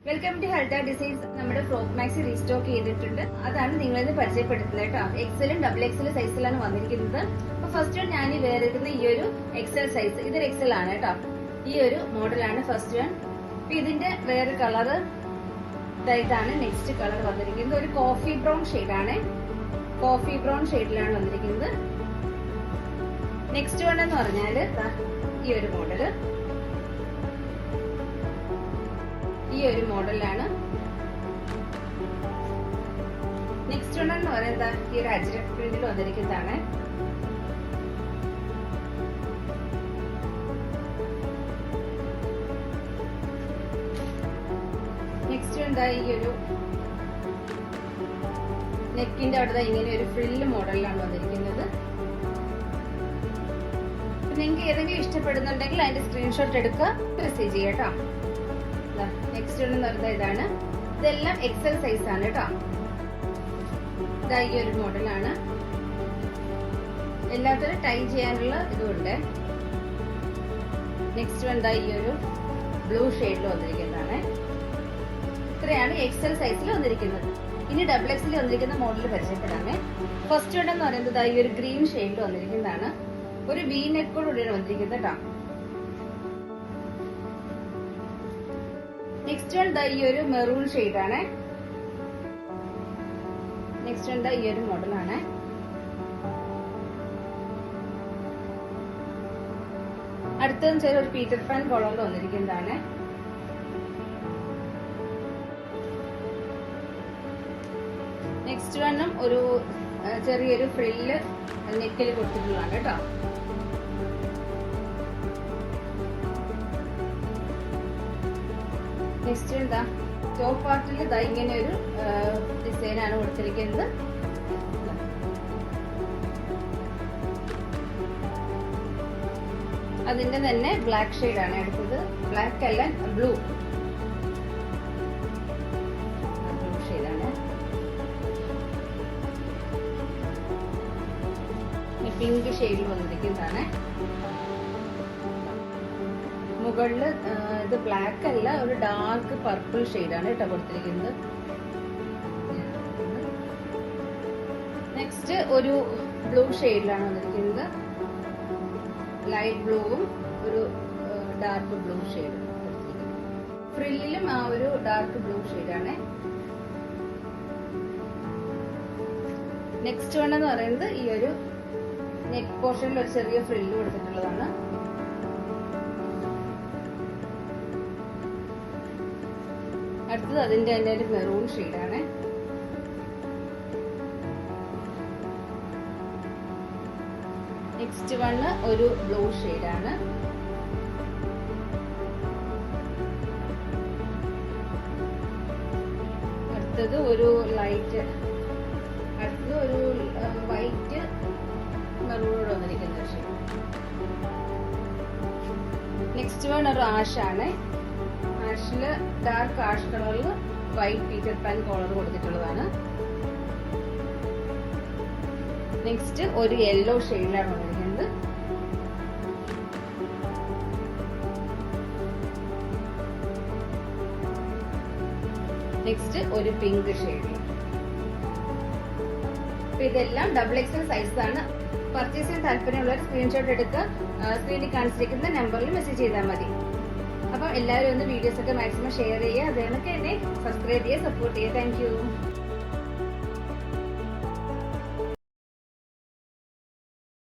Welcome to health designs. നമ്മുടെ frock maxi restock ചെയ്തിട്ടുണ്ട്. അതാണ് നിങ്ങളിന്ന് പരിചയപ്പെടുത്തുന്നത് കേട്ടോ. എക്സലും ഡബിൾ എക്സൽ സൈസിലാണ് വന്നിരിക്കുന്നത്. അപ്പൊ ഫസ്റ്റ് ഞാൻ വേറെ ഈ ഒരു എക്സൽ സൈസ്, ഇതൊരു എക്സൽ ആണ് കേട്ടോ. ഈ ഒരു മോഡലാണ് ഫസ്റ്റ് വൺ. ഇതിന്റെ വേറെ കളറ് ഇതാണ്. നെക്സ്റ്റ് കളർ വന്നിരിക്കുന്നത് ഒരു കോഫി ബ്രൗൺ ഷെയ്ഡാണ്. കോഫി ബ്രൗൺ ഷെയ്ഡിലാണ് വന്നിരിക്കുന്നത്. നെക്സ്റ്റ് വൺ എന്ന് പറഞ്ഞാല് ഈ ഒരു മോഡല്, ഈ ഒരു മോഡലാണ്. നെക്സ്റ്റ് വൺ എന്ന് പറയുന്നത് ഈ ഒരു അജ്രക് പ്രിന്റിൽ വന്നിരിക്കുന്നതാണ്. നെക്സ്റ്റ് എന്താ ഈ ഒരു നെക്കിന്റെ അവിടെ ഇങ്ങനെ ഒരു ഫ്രില്ല് മോഡലിലാണ് വന്നിരിക്കുന്നത്. നിങ്ങൾക്ക് ഏതെങ്കിലും ഇഷ്ടപ്പെടുന്നുണ്ടെങ്കിൽ അതിന്റെ സ്ക്രീൻഷോട്ട് എടുക്കുക, മെസ്സേജ് ചെയ്യാം കേട്ടോ. നെക്സ്റ്റ് എന്ന് പറയുന്നത് ഇതാണ്. ഇതെല്ലാം എക്സൽ സൈസ് ആണ് കേട്ടോ. ഇതാ ഈ ഒരു മോഡലാണ്. എല്ലാത്തിനും ടൈ ചെയ്യാനുള്ള ഇതുണ്ട്. നെക്സ്റ്റ് എന്താ ഈ ഒരു ബ്ലൂ ഷെയ്ഡിൽ വന്നിരിക്കുന്നതാണ്. ഇത്രയാണ് എക്സൽ സൈസിൽ വന്നിരിക്കുന്നത്. ഇനി ഡബിൾ എക്സിൽ വന്നിരിക്കുന്ന മോഡൽ പരിചയപ്പെടാമേ. ഫസ്റ്റ് വൺ എന്ന് പറയുന്നത് ഈ ഒരു ഗ്രീൻ ഷെയ്ഡിൽ വന്നിരിക്കുന്നതാണ്. ഒരു വി നെക്കോടുകൂടിയാണ് വന്നിരിക്കുന്നത് കേട്ടോ. നെക്സ്റ്റ് വൺ ഈ ഒരു മെറൂൺ ഷെയ്ഡാണ്. നെക്സ്റ്റ് വൺ ഈ ഒരു മോഡലാണ്. അടുത്തതെന്ന് വെച്ചാൽ ഒരു പീറ്റർ പാൻ കോളറിൽ വന്നിരിക്കുന്നതാണ്. നെക്സ്റ്റ് വണ്ണും ഒരു ചെറിയൊരു ഫ്രില്ല് നെക്കിൽ കൊടുത്തിട്ടുള്ളതാണ് കേട്ടോ. നെക്സ്റ്റ് എന്താ ടോപ്പ് പാർട്ടിൽ ഇതാ ഇങ്ങനെ ഒരു ഡിസൈനാണ് കൊടുത്തിരിക്കുന്നത്. അതിന്റെ തന്നെ ബ്ലാക്ക് ഷെയ്ഡാണ് എടുത്തത്. ബ്ലാക്ക് അല്ല, ബ്ലൂ ഷെയ്ഡാണ്. പിങ്ക് ഷെയ്ഡിൽ വന്നിരിക്കുന്നതാണ്. മുകളില് ഇത് ബ്ലാക്ക് അല്ല, ഒരു ഡാർക്ക് പർപ്പിൾ ഷെയ്ഡാണ് കേട്ടോ കൊടുത്തിരിക്കുന്നത്. നെക്സ്റ്റ് ഒരു ബ്ലൂ ഷെയ്ഡിലാണ് വന്നിരിക്കുന്നത്. ലൈറ്റ് ബ്ലൂവും ഒരു ഡാർക്ക് ബ്ലൂ ഷെയ്ഡും കൊടുത്തിരിക്കുന്നത്. ഫ്രില്ലിലും ആ ഒരു ഡാർക്ക് ബ്ലൂ ഷെയ്ഡാണ്. നെക്സ്റ്റ് വൺ എന്ന് പറയുന്നത് ഈ ഒരു നെക്ക് പോർഷനിൽ ഒരു ചെറിയ ഫ്രില്ല് കൊടുത്തിട്ടുള്ളതാണ്. അടുത്തത് അതിന്റെ തന്നെ ഒരു മെറൂൺ ഷെയ്ഡാണ്. നെക്സ്റ്റ് വണ് ഒരു ബ്ലൂ ഷെയ്ഡാണ്. അടുത്തത് ഒരു ലൈറ്റ്, അടുത്തത് ഒരു വൈറ്റ് മെറൂണോട് വന്നിരിക്കുന്ന ഷെയ്ഡ്. നെക്സ്റ്റ് വൺ ഒരു ആഷാണ്. ആഷില് ഡാർക്ക് ആഷ് കളറിൽ വൈറ്റ് പീറ്റർ പാൻ കോളർ കൊടുത്തിട്ടുള്ളതാണ്. നെക്സ്റ്റ് ഒരു യെല്ലോ ഷെയ്ഡിലാണ് വന്നിരിക്കുന്നത്. നെക്സ്റ്റ് ഒരു പിങ്ക് ഷെയ്ഡ്. ഇതെല്ലാം ഡബിൾ എക്സൽ സൈസ് ആണ്. പർച്ചേസ് ചെയ്യാൻ താല്പര്യമുള്ളവർ സ്ക്രീൻഷോട്ട് എടുക്കുക, സ്ക്രീനിൽ കാണിച്ചിരിക്കുന്ന നമ്പറിൽ മെസ്സേജ് ചെയ്താൽ മതി. അപ്പൊ എല്ലാവരും ഒന്ന് വീഡിയോസ് ഒക്കെ മാക്സിമം ഷെയർ ചെയ്യുക. അതേണൊക്കെ എന്നെ സബ്സ്ക്രൈബ് ചെയ്യുക, സപ്പോർട്ട് ചെയ്യുക. Thank you.